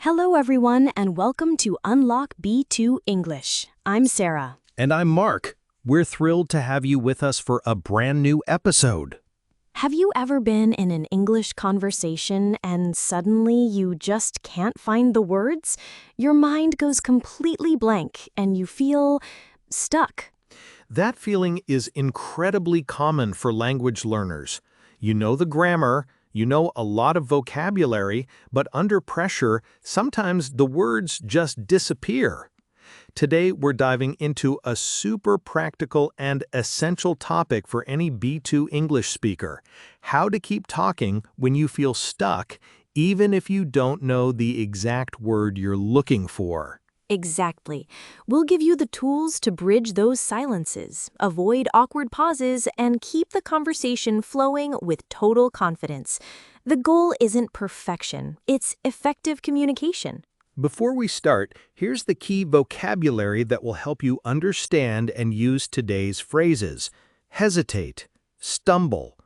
Hello, everyone, and welcome to Unlock B2 English. I'm Sarah. And I'm Mark. We're thrilled to have you with us for a brand new episode. Have you ever been in an English conversation and suddenly you just can't find the words? Your mind goes completely blank and you feel stuck. That feeling is incredibly common for language learners. You know the grammar, you know a lot of vocabulary, but under pressure, sometimes the words just disappear. Today, we're diving into a super practical and essential topic for any B2 English speaker: how to keep talking when you feel stuck, even if you don't know the exact word you're looking for. Exactly. We'll give you the tools to bridge those silences, avoid awkward pauses, and keep the conversation flowing with total confidence. The goal isn't perfection, it's effective communication. Before we start, here's the key vocabulary that will help you understand and use today's phrases: hesitate, stumble,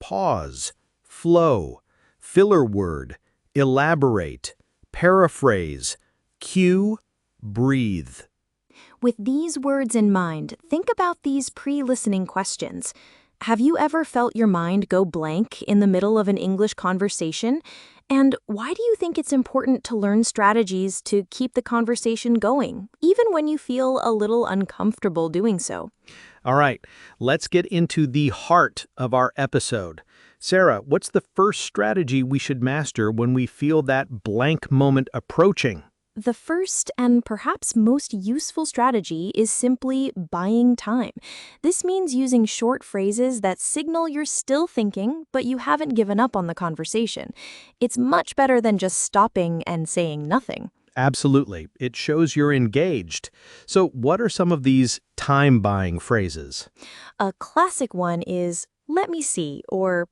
pause, flow, filler word, elaborate, paraphrase, cue, breathe. With these words in mind, think about these pre-listening questions. Have you ever felt your mind go blank in the middle of an English conversation? And why do you think it's important to learn strategies to keep the conversation going, even when you feel a little uncomfortable doing so? All right, let's get into the heart of our episode. Sarah, what's the first strategy we should master when we feel that blank moment approaching? The first and perhaps most useful strategy is simply buying time. This means using short phrases that signal you're still thinking, but you haven't given up on the conversation. It's much better than just stopping and saying nothing. Absolutely. It shows you're engaged. So what are some of these time-buying phrases? A classic one is, "Let me see," or,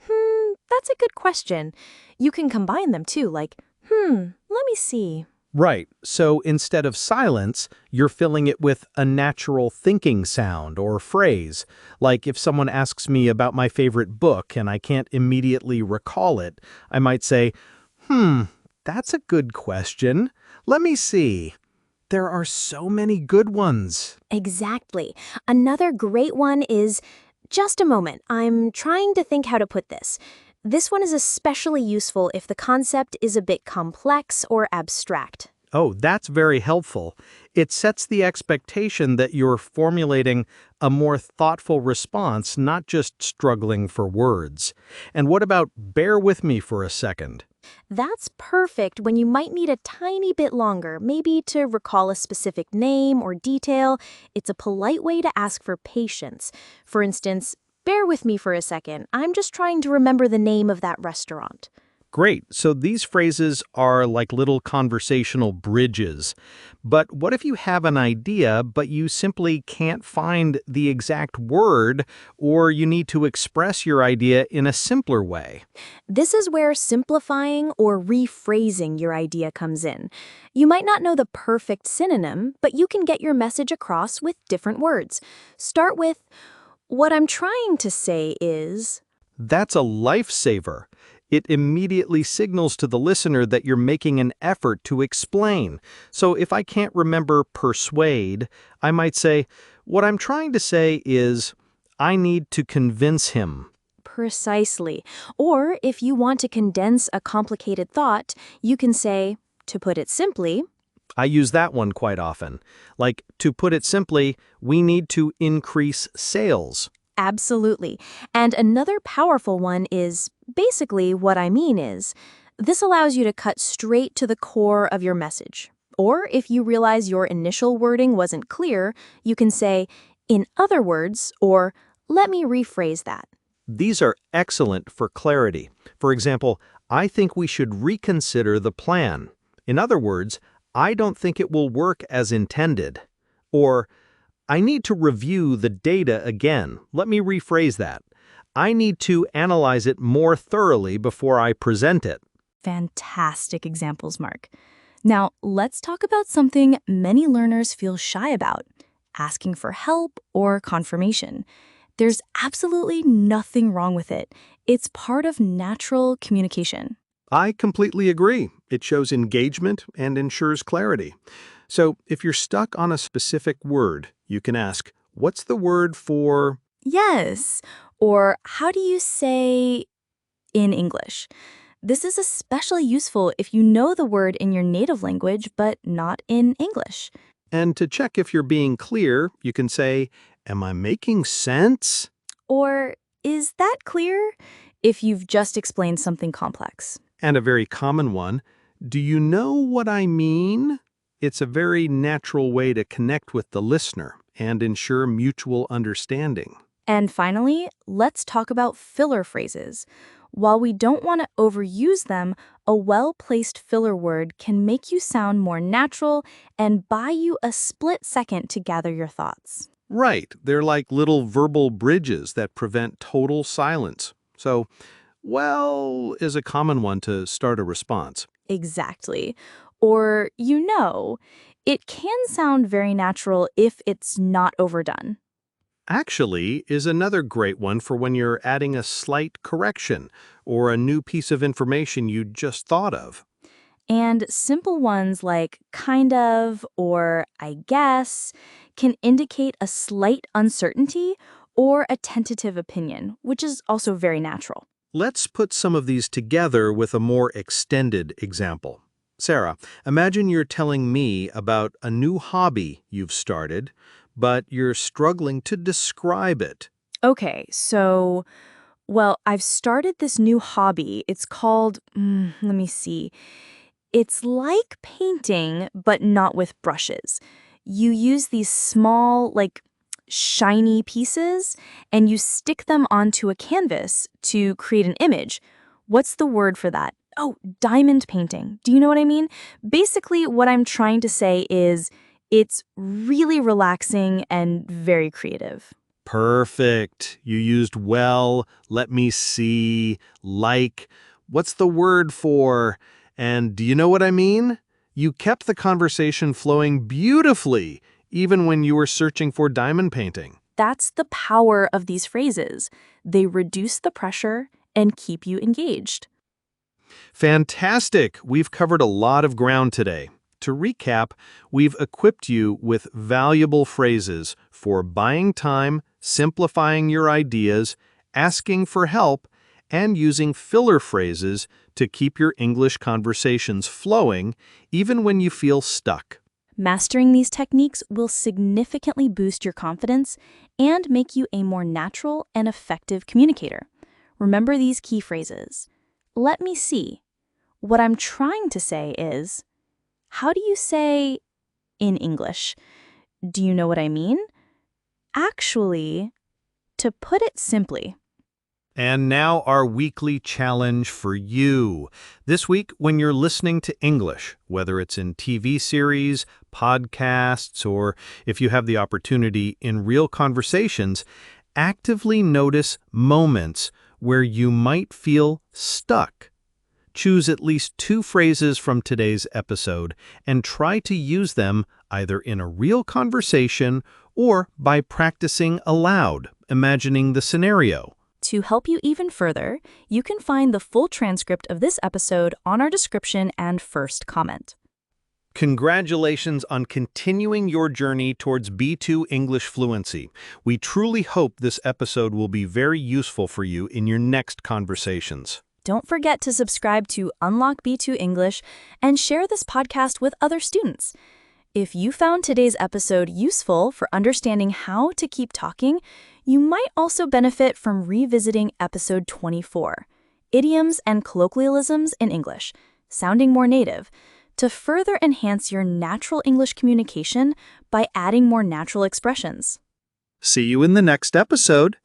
that's a good question." You can combine them too, like, let me see." Right. So instead of silence, you're filling it with a natural thinking sound or phrase. Like if someone asks me about my favorite book and I can't immediately recall it, I might say, that's a good question. Let me see. There are so many good ones. Exactly. Another great one is, "Just a moment, I'm trying to think how to put this." This one is especially useful if the concept is a bit complex or abstract. Oh, that's very helpful. It sets the expectation that you're formulating a more thoughtful response, not just struggling for words. And what about "bear with me for a second"? That's perfect when you might need a tiny bit longer, maybe to recall a specific name or detail. It's a polite way to ask for patience. For instance, "Bear with me for a second. I'm just trying to remember the name of that restaurant." Great. So these phrases are like little conversational bridges. But what if you have an idea, but you simply can't find the exact word, or you need to express your idea in a simpler way? This is where simplifying or rephrasing your idea comes in. You might not know the perfect synonym, but you can get your message across with different words. Start with, "What I'm trying to say is..." That's a lifesaver. It immediately signals to the listener that you're making an effort to explain. So if I can't remember persuade, I might say, "What I'm trying to say is, I need to convince him." Precisely. Or if you want to condense a complicated thought, you can say, "To put it simply..." I use that one quite often. Like, to put it simply, we need to increase sales. Absolutely. And another powerful one is, "Basically, what I mean is..." This allows you to cut straight to the core of your message. Or if you realize your initial wording wasn't clear, you can say, "In other words," or "Let me rephrase that." These are excellent for clarity. For example, "I think we should reconsider the plan." In other words, "I don't think it will work as intended." Or, "I need to review the data again." Let me rephrase that. "I need to analyze it more thoroughly before I present it." Fantastic examples, Mark. Now, let's talk about something many learners feel shy about: asking for help or confirmation. There's absolutely nothing wrong with it. It's part of natural communication. I completely agree. It shows engagement and ensures clarity. So if you're stuck on a specific word, you can ask, what's the word for? Yes. Or how do you say in English? This is especially useful if you know the word in your native language but not in English. And to check if you're being clear, you can say, am I making sense? Or is that clear if you've just explained something complex? And a very common one, do you know what I mean? It's a very natural way to connect with the listener and ensure mutual understanding. And finally, let's talk about filler phrases. While we don't want to overuse them, a well-placed filler word can make you sound more natural and buy you a split second to gather your thoughts. Right, they're like little verbal bridges that prevent total silence. So, well is a common one to start a response. Exactly. Or, it can sound very natural if it's not overdone. Actually is another great one for when you're adding a slight correction or a new piece of information you just thought of. And simple ones like kind of or I guess can indicate a slight uncertainty or a tentative opinion, which is also very natural. Let's put some of these together with a more extended example. Sarah, imagine you're telling me about a new hobby you've started, but you're struggling to describe it. Okay, so, I've started this new hobby. It's called, let me see. It's like painting, but not with brushes. You use these small, shiny pieces, and you stick them onto a canvas to create an image. What's the word for that? Oh, diamond painting. Do you know what I mean? Basically, what I'm trying to say is it's really relaxing and very creative. Perfect. You used well, let me see, like. What's the word for? And do you know what I mean? You kept the conversation flowing beautifully, even when you were searching for diamond painting. That's the power of these phrases. They reduce the pressure and keep you engaged. Fantastic! We've covered a lot of ground today. To recap, we've equipped you with valuable phrases for buying time, simplifying your ideas, asking for help, and using filler phrases to keep your English conversations flowing even when you feel stuck. Mastering these techniques will significantly boost your confidence and make you a more natural and effective communicator. Remember these key phrases. Let me see. What I'm trying to say is, how do you say in English? Do you know what I mean? Actually, to put it simply. And now our weekly challenge for you. This week, when you're listening to English, whether it's in TV series, podcasts, or if you have the opportunity in real conversations, actively notice moments where you might feel stuck. Choose at least 2 phrases from today's episode and try to use them either in a real conversation or by practicing aloud, imagining the scenario. To help you even further, you can find the full transcript of this episode on our description and first comment. Congratulations on continuing your journey towards B2 English fluency. We truly hope this episode will be very useful for you in your next conversations. Don't forget to subscribe to Unlock B2 English and share this podcast with other students. If you found today's episode useful for understanding how to keep talking, you might also benefit from revisiting episode 24, Idioms and Colloquialisms in English, Sounding More Native, to further enhance your natural English communication by adding more natural expressions. See you in the next episode.